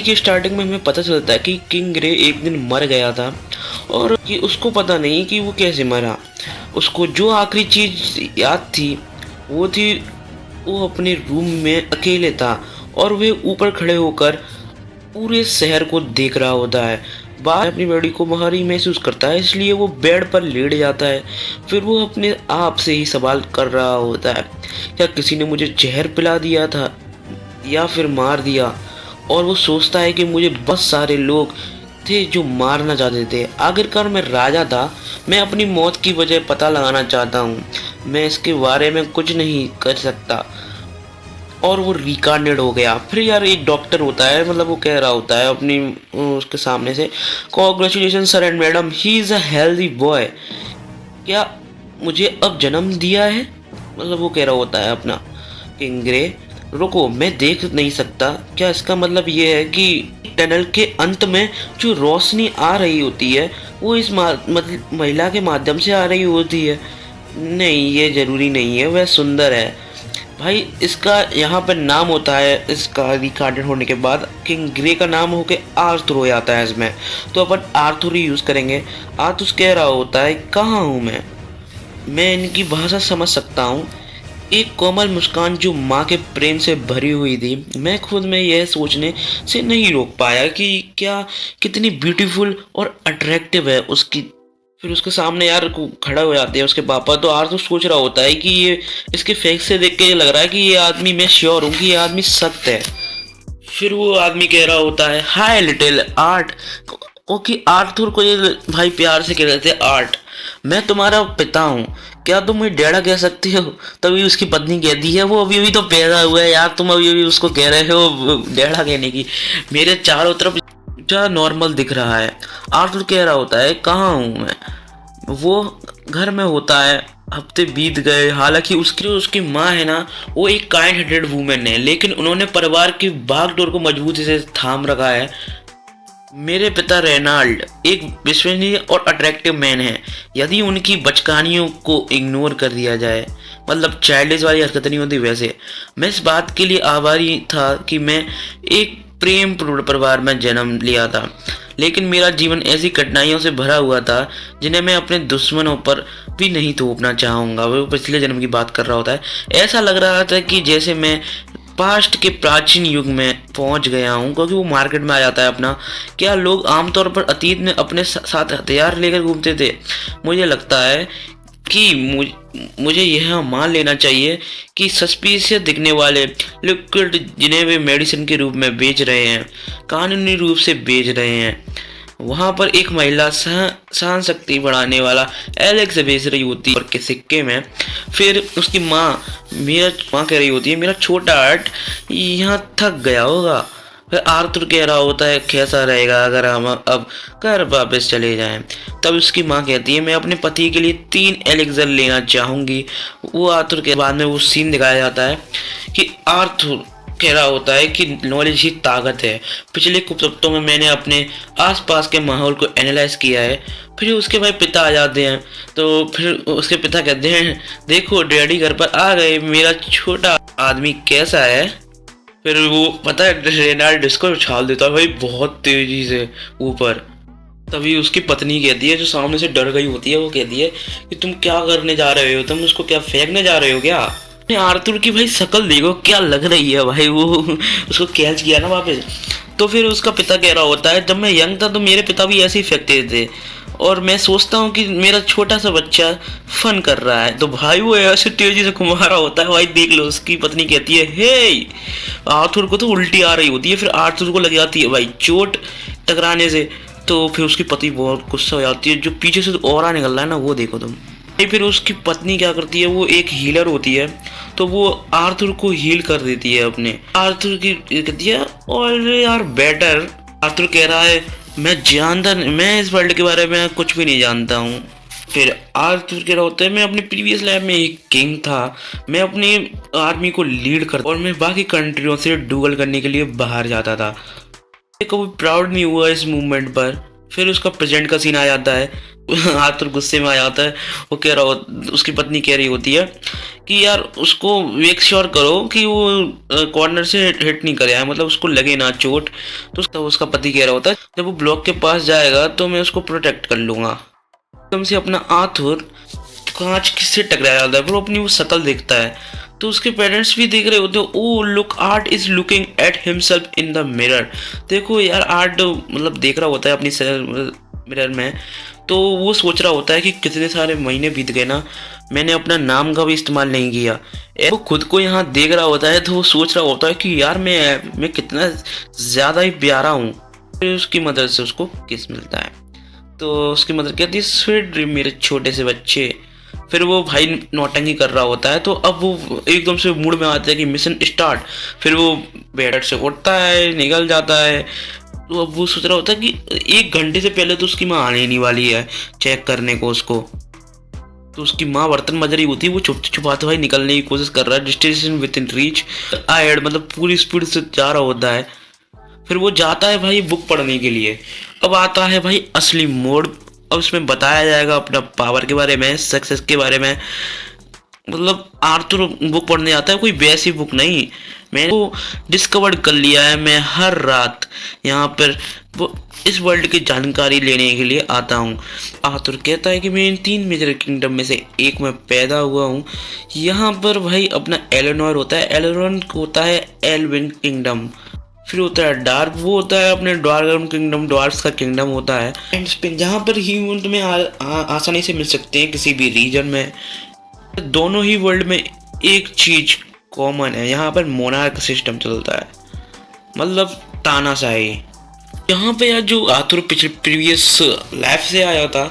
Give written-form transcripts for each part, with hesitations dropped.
कि स्टार्टिंग में हमें पता चलता है कि किंग ग्रे एक दिन मर गया था और कि उसको पता नहीं कि वो कैसे मरा। उसको जो आखिरी चीज़ याद थी वो थी वो अपने रूम में अकेले था और वह ऊपर खड़े होकर पूरे शहर को देख रहा होता है। बाहर अपनी बॉडी को भारी महसूस करता है, इसलिए वो बेड पर लेट जाता है। फिर वो अपने आप से ही सवाल कर रहा होता है, क्या किसी ने मुझे जहर पिला दिया था या फिर मार दिया। और वो सोचता है कि मुझे बहुत सारे लोग थे जो मारना चाहते थे। आखिरकार मैं राजा था, मैं अपनी मौत की वजह पता लगाना चाहता हूँ, मैं इसके बारे में कुछ नहीं कर सकता। और वो रिकार्डेड हो गया। फिर यार एक डॉक्टर होता है, मतलब वो कह रहा होता है अपनी उसके सामने से, congratulation sir and madam, he is a healthy boy. क्या मुझे अब जन्म दिया है, मतलब वो कह रहा होता है अपना किंग ग्रे। रुको, मैं देख नहीं सकता, क्या इसका मतलब ये है कि टनल के अंत में जो रोशनी आ रही होती है वो इस महिला के माध्यम से आ रही होती है। नहीं, ये ज़रूरी नहीं है, वह सुंदर है भाई। इसका यहाँ पर नाम होता है, इसका रिकॉर्डेड होने के बाद किंग ग्रे का नाम होके आर्थर हो जाता है इसमें, तो अपन आर्थर ही यूज़ करेंगे। आर्थर कह रहा होता है, कहाँ हूँ मैं इनकी भाषा समझ सकता हूँ। एक कोमल मुस्कान जो माँ के प्रेम से भरी हुई थी। मैं खुद में यह सोचने से नहीं रोक पाया कि क्या कितनी ब्यूटीफुल और अट्रैक्टिव है उसकी। फिर उसके सामने यार खड़ा हो जाते हैं उसके पापा। तो आर तो सोच रहा होता है कि ये इसके फेस से देख के ये लग रहा है कि ये आदमी, मैं श्योर हूँ कि ये आदमी सत्य है। फिर वो आदमी कह रहा होता है, हाय लिटिल आर्ट। ओके, आर्थर को ये भाई प्यार से कह रहे थे, आर्ट मैं तुम्हारा पिता हूँ, क्या तुम मुझे डैडा कह सकते हो। तभी उसकी पत्नी कहती है, वो अभी अभी तो पैदा हुआ है यार, तुम अभी अभी उसको कह रहे हो डैडा कहने की। मेरे चारों तरफ नॉर्मल दिख रहा है। आर्थर कह रहा होता है, कहाँ हूँ मैं। वो घर में होता है। हफ्ते बीत गए, हालांकि उसकी माँ है ना, वो एक काइंड हार्टेड वूमेन है, लेकिन उन्होंने परिवार की भागदौड़ को मजबूती से थाम रखा है। मेरे पिता रेनाल्ड एक विश्वसनीय और अट्रैक्टिव मैन है। यदि उनकी बचकानियों को इग्नोर कर दिया जाए, मतलब चाइल्डिश वाली हरकत नहीं होती, वैसे मैं इस बात के लिए आभारी था कि मैं एक प्रेम परिवार में जन्म लिया था, लेकिन मेरा जीवन ऐसी कठिनाइयों से भरा हुआ था जिन्हें मैं अपने दुश्मनों पर भी नहीं थोपना चाहूँगा। वो पिछले जन्म की बात कर रहा होता है। ऐसा लग रहा था कि जैसे मैं पास्ट के प्राचीन युग में पहुंच गया हूं, क्योंकि वो मार्केट में आ जाता है अपना। क्या लोग आमतौर पर अतीत में अपने साथ हथियार लेकर घूमते थे। मुझे लगता है कि मुझे यह मान लेना चाहिए कि सस्पिशियस दिखने वाले लिक्विड जिन्हें वे मेडिसिन के रूप में बेच रहे हैं, कानूनी रूप से बेच रहे हैं, वहाँ पर एक महिला सहन शक्ति बढ़ाने वाला एलेक्स बेच रही होती है और के सिक्के में। फिर उसकी माँ कह रही होती है, मेरा छोटा आर्ट यहाँ थक गया होगा। फिर आर्थर कह रहा होता है, कैसा रहेगा अगर हम अब घर वापस चले जाएं। तब उसकी माँ कहती है, मैं अपने पति के लिए 3 एलेक्सर लेना चाहूँगी। वो आर्थर के बाद में वो सीन दिखाया जाता है कि आर्थर कह रहा होता है कि नॉलेज ही ताकत है। पिछले कुछ हफ्तों में मैंने अपने आसपास के माहौल को एनालाइज किया है। फिर उसके भाई पिता आ जाते हैं, तो फिर उसके पिता कहते हैं, देखो डैडी घर पर आ गए, मेरा छोटा आदमी कैसा है। फिर वो पता है रेनाल्ड इसको उछाल देता है भाई बहुत तेजी से ऊपर। तभी उसकी पत्नी कहती है, जो सामने से डर गई होती है, वो कहती है कि तुम क्या करने जा रहे हो, तुम उसको क्या फेंकने जा रहे हो क्या। आर्थर की भाई शक्ल देखो क्या लग रही है भाई, वो उसको कैच किया ना वापस। तो फिर उसका पिता कह रहा होता है, जब मैं यंग था तो मेरे पिता भी ऐसे ही फेंकते थे और मैं सोचता हूँ कि मेरा छोटा सा बच्चा फन कर रहा है। तो भाई वो ऐसे तेजी से घुमा रहा होता है भाई, देख लो। उसकी पत्नी कहती है, हे। आर्थर को तो उल्टी आ रही होती है। फिर आर्थर को लग जाती है भाई चोट टकराने से। तो फिर उसकी पत्नी बहुत गुस्सा हो जाती है, जो पीछे से ऑरा निकल रहा है ना, वो देखो तुम। फिर उसकी पत्नी क्या करती है, वो एक हीलर होती है, तो वो आर्थर को हील कर देती है अपने। आर्थर की कहती है, ऑल आर बेटर। आर्थर कह रहा है, मैं इस वर्ल्ड के बारे में कुछ भी नहीं जानता हूँ। फिर आर्थर कह रहा होता है, मैं अपनी प्रीवियस लाइफ में एक किंग था, मैं अपनी आर्मी को लीड करता और मैं बाकी कंट्रियों से डुएल करने के लिए बाहर जाता था। कभी प्राउड नहीं हुआ इस मूवमेंट पर। फिर उसका प्रेजेंट का सीन आ जाता है, आतुर गुस्से में आ जाता है। वो कह रहा हो, उसकी पत्नी कह रही होती है कि यार उसको मेक श्योर करो कि वो कॉर्नर से हिट नहीं करे, मतलब उसको लगे ना चोट। तो उसका पति कह रहा होता है जब वो ब्लॉक के पास जाएगा तो मैं उसको प्रोटेक्ट कर लूँगा। एकदम से अपना आतुर कांच से टकरा जाता है, फिर वो अपनी वो शक्ल देखता है तो उसके पेरेंट्स भी देख रहे होते हैं। Oh look, art is looking at himself in the mirror. देखो यार, आर्ट मतलब देख रहा होता है अपनी मिरर में, तो वो सोच रहा होता है कि कितने सारे महीने बीत गए ना, मैंने अपना नाम का भी इस्तेमाल नहीं किया। वो खुद को यहाँ देख रहा होता है तो वो सोच रहा होता है कि यार मैं कितना ज़्यादा ही प्यारा हूँ। फिर उसकी मदर से उसको किस मिलता है तो उसकी मदर कहती है स्वीट ड्रीम मेरे छोटे से बच्चे। फिर वो भाई नौटंकी कर रहा होता है तो अब वो एकदम से मूड में आता है कि मिशन स्टार्ट। फिर वो बेड से उठता है, निकल जाता है। तो अब वो सोच रहा होता है कि 1 घंटे से पहले तो उसकी माँ आने ही नहीं वाली है चेक करने को उसको। तो उसकी माँ बर्तन मज रही होती है, वो छुप छुपाते भाई निकलने की कोशिश कर रहा है। Distance within reach I'd, मतलब पूरी स्पीड से जा रहा होता है। फिर वो जाता है भाई बुक पढ़ने के लिए। अब आता है भाई असली मोड। अब इसमें बताया जाएगा अपना पावर के बारे में, सक्सेस के बारे में। मतलब आर्थर बुक पढ़ने आता है, कोई वैसी बुक नहीं। मैंने वो डिस्कवर कर लिया है, मैं हर रात यहाँ पर वो इस वर्ल्ड की जानकारी लेने के लिए आता हूँ। आर्थर कहता है कि मैं इन 3 मेजर किंगडम में से एक में पैदा हुआ हूँ। यहाँ पर भाई अपना एलेनोर होता है, एलेनोर होता है एल्विन किंगडम। फिर होता है डार्क, वो होता है अपने ड्वार्गन किंगडम, ड्वार्फ्स का किंगडम होता है। एंड स्पिन, जहाँ पर ह्यूमन में आसानी से मिल सकते हैं किसी भी रीजन में। दोनों ही वर्ल्ड में एक चीज कॉमन है, यहाँ पर मोनार्क सिस्टम चलता है, मतलब तानाशाही। यहाँ पे यार जो आतुर पिछले प्रीवियस लाइफ से आया था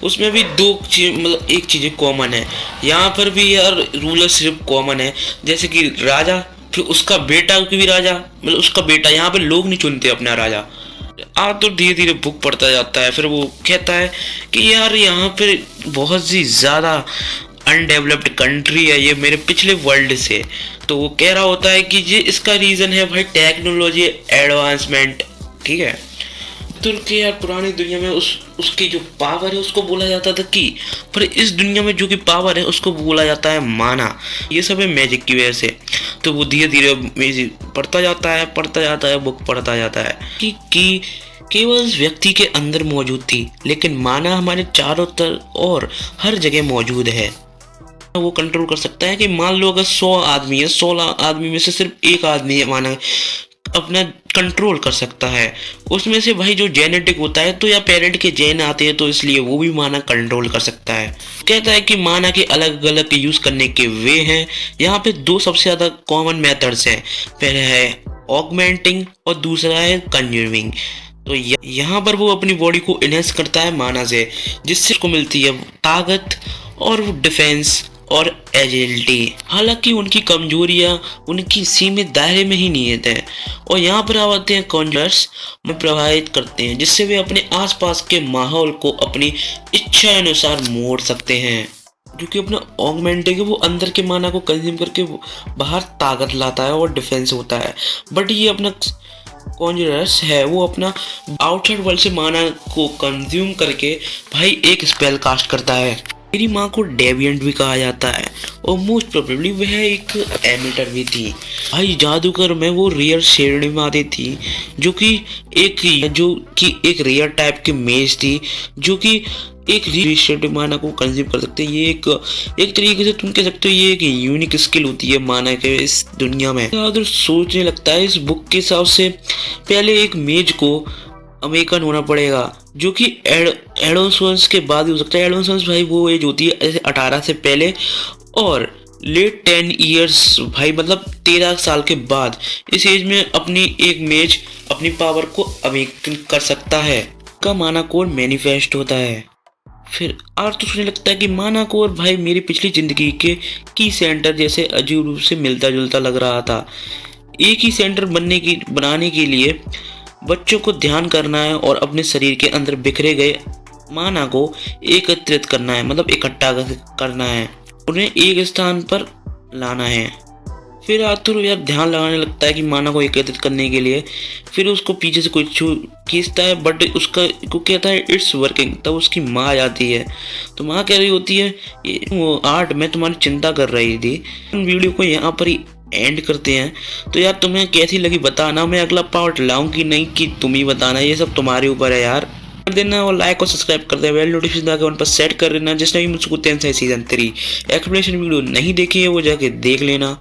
उसमें भी 2 चीज, मतलब एक चीज़ें कॉमन है। यहाँ पर भी यार रूलर सिर्फ कॉमन है, जैसे कि राजा, फिर उसका बेटा भी राजा, मतलब उसका बेटा। यहाँ पे लोग नहीं चुनते अपना राजा। तो धीरे धीरे बुक पढ़ता जाता है। फिर वो कहता है कि यार यहाँ पे बहुत सी ज़्यादा अनडेवलप्ड कंट्री है ये मेरे पिछले वर्ल्ड से। तो वो कह रहा होता है कि ये इसका रीज़न है भाई टेक्नोलॉजी एडवांसमेंट, ठीक है। तुर्की यार पुरानी दुनिया में उसकी जो पावर है उसको बोला जाता था की, पर इस दुनिया में जो की पावर है उसको बोला जाता है माना। ये सब है मैजिक की वजह से। तो वो धीरे धीरे मैजिक पढ़ता जाता है, बुक पढ़ता जाता है कि केवल व्यक्ति के अंदर मौजूद थी, लेकिन माना हमारे चारों तरफ और हर जगह मौजूद है। वो कंट्रोल कर सकता है कि मान लो अगर 100 आदमी है, 16 आदमी में से सिर्फ एक आदमी है माना अपना कंट्रोल कर सकता है। उसमें से भाई जो जेनेटिक होता है तो या पेरेंट के जेन आते हैं तो इसलिए वो भी माना कंट्रोल कर सकता है। कहता है कि माना के अलग अलग यूज करने के वे हैं। यहाँ पे 2 सबसे ज्यादा कॉमन मेथड्स हैं, पहले है ऑगमेंटिंग और दूसरा है कंज्यूमिंग। तो यहाँ पर वो अपनी बॉडी को इनहेंस करता है माना से, जिससे उसको मिलती है ताकत और डिफेंस और एजिलिटी। हालांकि उनकी कमजोरियां उनकी सीमित दायरे में ही निहित है। और यहाँ पर आते हैं कॉन्जर्स में प्रभावित करते हैं, जिससे वे अपने आसपास के माहौल को अपनी इच्छा अनुसार मोड़ सकते हैं। जो कि अपना ऑगमेंटिंग है वो अंदर के माना को कंज्यूम करके बाहर ताकत लाता है और डिफेंस होता है। बट ये अपना कॉन्जरस है वो अपना आउटसाइड वर्ल्ड से माना को कंज्यूम करके भाई एक स्पेल कास्ट करता है। मेरी माँ को डेविएंट भी कहा जाता है और मोस्ट प्रोबेबली वह एक एमिटर भी थी। भाई जादूगर में वो रेयर श्रेणी में आती थी, जो कि एक रेयर टाइप की मेज थी, जो कि एक रिसेंट माना को कंज्यूम कर सकते हैं। ये एक तरीके से तुम कह सकते हो ये एक यूनिक स्किल होती है माना के इस दुनिया में। अगर सोचने लगता है इस बुक के हिसाब से पहले एक मेज को अमेरिकन होना पड़ेगा, जो कि एडोसंस के बाद ही हो सकता है। एडोसंस भाई वो एज होती है ऐसे 18 से पहले, और लेट 10 ईयर्स भाई मतलब 13 साल के बाद इस एज में अपनी एक मेज अपनी पावर को अमेरिकन कर सकता है। का माना कोर मैनिफेस्ट होता है। फिर आर्थ सोचने लगता है कि माना कोर भाई मेरी पिछली जिंदगी के की सेंटर जैसे अजीब रूप से मिलता जुलता लग रहा था। एक ही सेंटर बनाने के लिए बच्चों को ध्यान करना है और अपने शरीर के अंदर बिखरे गए माना को एकत्रित करना है, मतलब इकट्ठा करना है, उन्हें एक स्थान पर लाना है। फिर आतुर यार ध्यान लगाने लगता है कि माना को एकत्रित करने के लिए। फिर उसको पीछे से कोई खींचता है, बट उसका को कहता है इट्स वर्किंग। तब उसकी माँ आ जाती है, तो माँ कह रही होती है वो आर्ट मैं तुम्हारी चिंता कर रही थी। वीडियो को यहाँ पर ही एंड करते हैं। तो यार तुम्हें कैसी लगी बताना, मैं अगला पार्ट लाऊं कि नहीं कि तुम ही बताना, ये सब तुम्हारे ऊपर है यार। कर देना और लाइक और सब्सक्राइब कर देना, बेल नोटिफिकेशन आके उन पर सेट कर देना। जिसने भी मुझको सीजन 3 एक्सप्लेनेशन वीडियो नहीं देखी है वो जाके देख लेना।